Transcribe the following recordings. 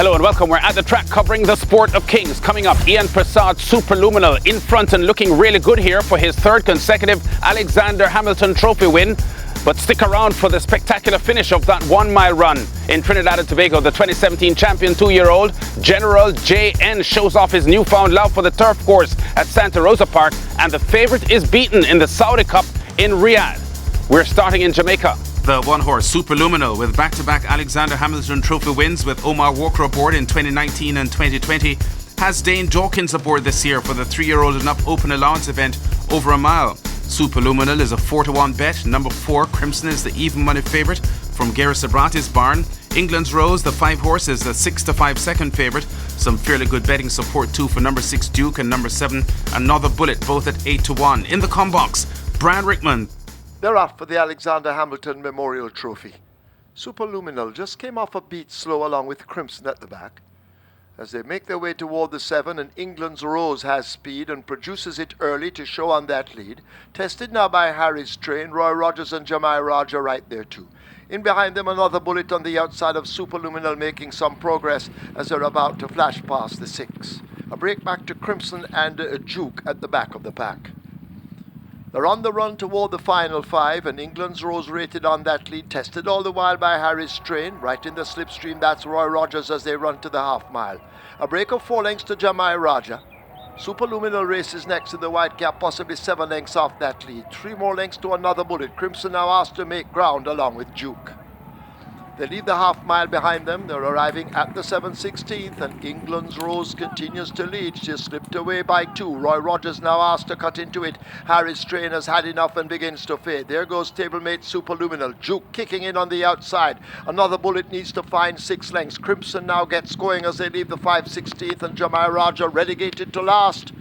Hello and welcome. We're at the track covering the Sport of Kings. Coming up, Ian Parsard, Superluminal, in front and looking really good here for his third consecutive Alexander Hamilton Trophy win. But stick around for the spectacular finish of that 1 mile run in Trinidad and Tobago. The 2017 champion 2-year-old General JN shows off his newfound love for the turf course at Santa Rosa Park, and the favourite is beaten in the Saudi Cup in Riyadh. We're starting in Jamaica. The one-horse Superluminal, with back-to-back Alexander Hamilton Trophy wins with Omar Walker aboard in 2019 and 2020, has Dane Dawkins aboard this year for the 3-year-old and up open allowance event over a mile. Superluminal is a 4-1 bet. Number 4, Crimson, is the even money favourite from Gary Sabrati's barn. England's Rose, the 5-horse, is the 6-5 second favourite. Some fairly good betting support too for number 6 Duke and number 7 Another Bullet, both at 8-1. In the combox, Brian Rickman. They're off for the Alexander Hamilton Memorial Trophy. Superluminal just came off a beat slow along with Crimson at the back. As they make their way toward the 7, and England's Rose has speed and produces it early to show on that lead. Tested now by Harry's train, Roy Rogers and Jamai Raja right there too. In behind them, Another Bullet on the outside of Superluminal, making some progress as they're about to flash past the 6. A break back to Crimson and Duke at the back of the pack. They're on the run toward the final 5, and England's Rose rated on that lead, tested all the while by Harry's train. Right in the slipstream, that's Roy Rogers as they run to the half mile. A break of 4 lengths to Jamai Raja. Superluminal races next to the white cap, possibly 7 lengths off that lead. 3 more lengths to Another Bullet. Crimson now asked to make ground along with Duke. They leave the half mile behind them. They're arriving at the 7/16th, and England's Rose continues to lead. She slipped away by 2. Roy Rogers now asked to cut into it. Harry's train has had enough and begins to fade. There goes stablemate Superluminal. Duke kicking in on the outside. Another Bullet needs to find 6 lengths. Crimson now gets going as they leave the 5/16th, and Jamai Raja relegated to last.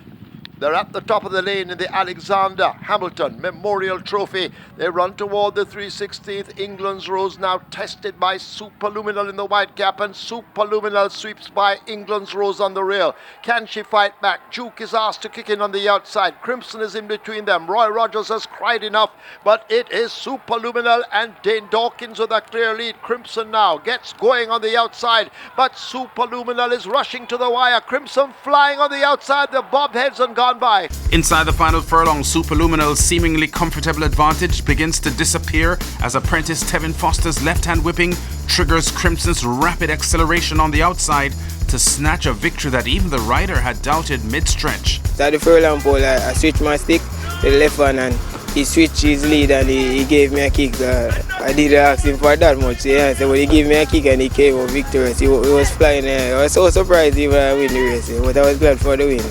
They're at the top of the lane in the Alexander Hamilton Memorial Trophy. They run toward the 3/16th. England's Rose now tested by Superluminal in the white cap, and Superluminal sweeps by England's Rose on the rail. Can she fight back? Duke is asked to kick in on the outside. Crimson is in between them. Roy Rogers has cried enough, but it is Superluminal and Dane Dawkins with a clear lead. Crimson now gets going on the outside, but Superluminal is rushing to the wire. Crimson flying on the outside. The bob heads and gone by. Inside the final furlong, Superluminal's seemingly comfortable advantage begins to disappear as apprentice Tevin Foster's left-hand whipping triggers Crimson's rapid acceleration on the outside to snatch a victory that even the rider had doubted mid-stretch. At the furlong pole, I switched my stick to the left one, and he switched his lead and he gave me a kick. I didn't ask him for that much. Yeah, so he gave me a kick and he came out victorious. He was flying. I was so surprised even I win the race, but I was glad for the win.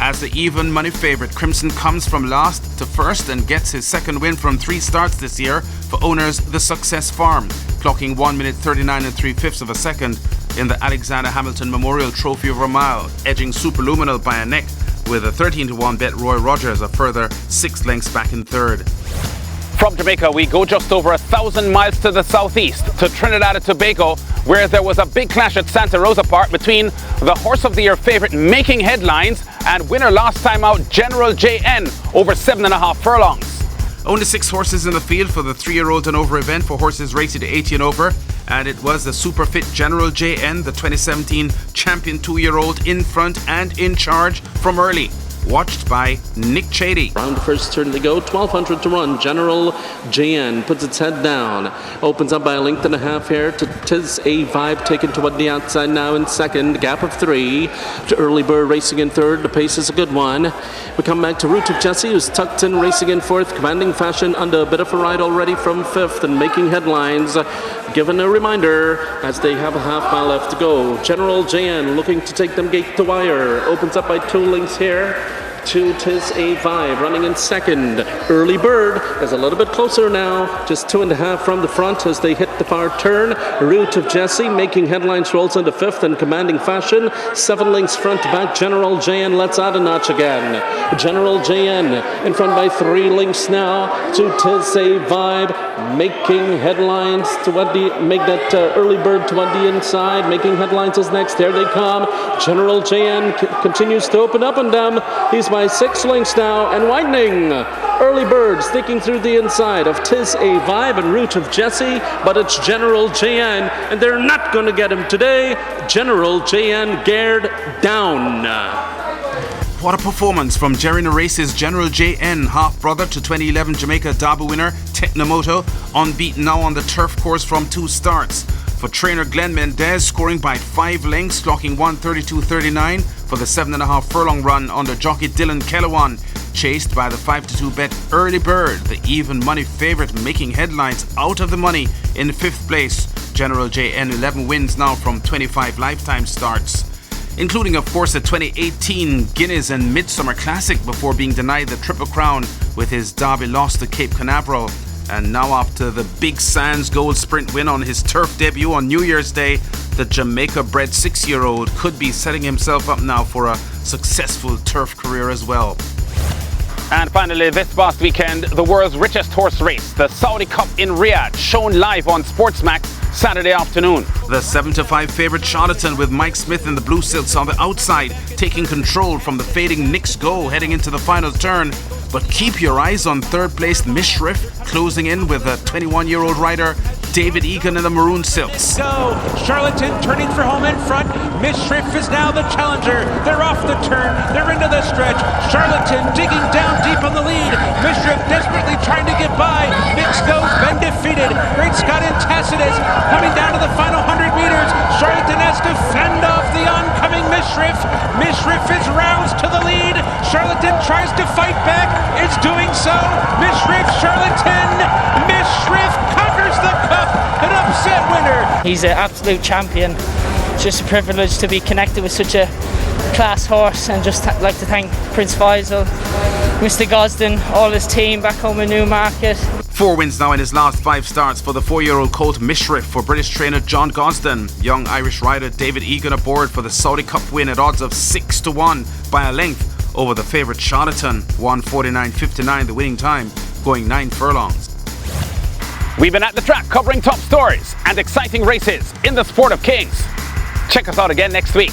As the even money favourite, Crimson comes from last to first and gets his second win from 3 starts this year for owners The Success Farm, clocking 1 minute 39 3/5 of a second in the Alexander Hamilton Memorial Trophy over a mile, edging Superluminal by a neck with a 13-1 bet. Roy Rogers a further 6 lengths back in third. From Jamaica, we go just over 1,000 miles to the southeast, to Trinidad and Tobago, where there was a big clash at Santa Rosa Park between the Horse of the Year favourite making headlines and winner last time out General JN over 7.5 furlongs. Only 6 horses in the field for the 3-year-old and over event for horses rated 80 and over, and it was the super fit General JN, the 2017 champion 2-year-old, in front and in charge from early. Watched by Nick Chady. Round the first turn to go, 1,200 to run. General JN puts its head down, opens up by a length and a half here to Tis a Vibe, taken toward the outside now in second, gap of 3 to Early Bird racing in third. The pace is a good one. We come back to Root of Jesse, who's tucked in racing in fourth, commanding fashion under a bit of a ride already from fifth and making headlines. Given a reminder as they have a half mile left to go. General JN looking to take them gate to wire, opens up by 2 lengths here to Tis a Vibe, running in second. Early Bird is a little bit closer now, just 2.5 from the front as they hit the far turn. Root of Jesse making headlines, rolls into fifth in commanding fashion. 7 lengths front to back. General JN lets out a notch again. General JN in front by 3 lengths now to Tis a Vibe. making headlines make that early bird toward the inside. Making headlines is next. There they come. General JN continues to open up on them. He's by 6 lengths now and widening. Early bird sticking through the inside of Tis a Vibe and Root of Jesse, but it's General JN, and they're not going to get him today. General JN geared down. What a performance from Jerry Narace's General JN, half-brother to 2011 Jamaica Derby winner Technomoto, unbeaten now on the turf course from 2 starts. For trainer Glenn Mendez, scoring by 5 lengths, clocking 132.39 for the 7.5 furlong run under jockey Dylan Kellewan, chased by the 5-2 bet Early Bird, the even money favourite, making headlines out of the money in 5th place. General JN 11 wins now from 25 lifetime starts, including of course the 2018 Guinness and Midsummer Classic before being denied the Triple Crown with his Derby loss to Cape Canaveral. And now after the Big Sands Gold Sprint win on his turf debut on New Year's Day, the Jamaica-bred 6-year-old could be setting himself up now for a successful turf career as well. And finally, this past weekend, the world's richest horse race, the Saudi Cup in Riyadh, shown live on SportsMax Saturday afternoon. The 7-5 favourite Charlatan with Mike Smith and the Blue Silks on the outside, taking control from the fading Knicks Go heading into the final turn. But keep your eyes on third place Mishrif, closing in with a 21-year-old rider David Egan in the Maroon Silks. Go! Charlatan turning for home in front. Mishrif is now the challenger. They're off the turn. They're into the stretch. Charlatan digging down deep on the lead. Mishrif desperately trying to get by. Knicks Go's been defeated. Great Scott and Tacitus coming down to the final 100 meters. Charlatan has to fend off the oncoming Mishrif. Mishrif is roused to the lead. Charlatan tries to fight back. Is doing so. Mishrif, Charlatan. Mishrif conquers the cup. An upset winner. He's an absolute champion. It's just a privilege to be connected with such a class horse, and just like to thank Prince Faisal, Mr. Gosden, all his team back home in Newmarket. 4 wins now in his last 5 starts for the 4-year-old colt Mishrif for British trainer John Gosden. Young Irish rider David Egan aboard for the Saudi Cup win at odds of 6-1 by a length over the favourite Charlatan. 1:49.59 the winning time, going 9 furlongs. We've been at the track covering top stories and exciting races in the sport of kings. Check us out again next week.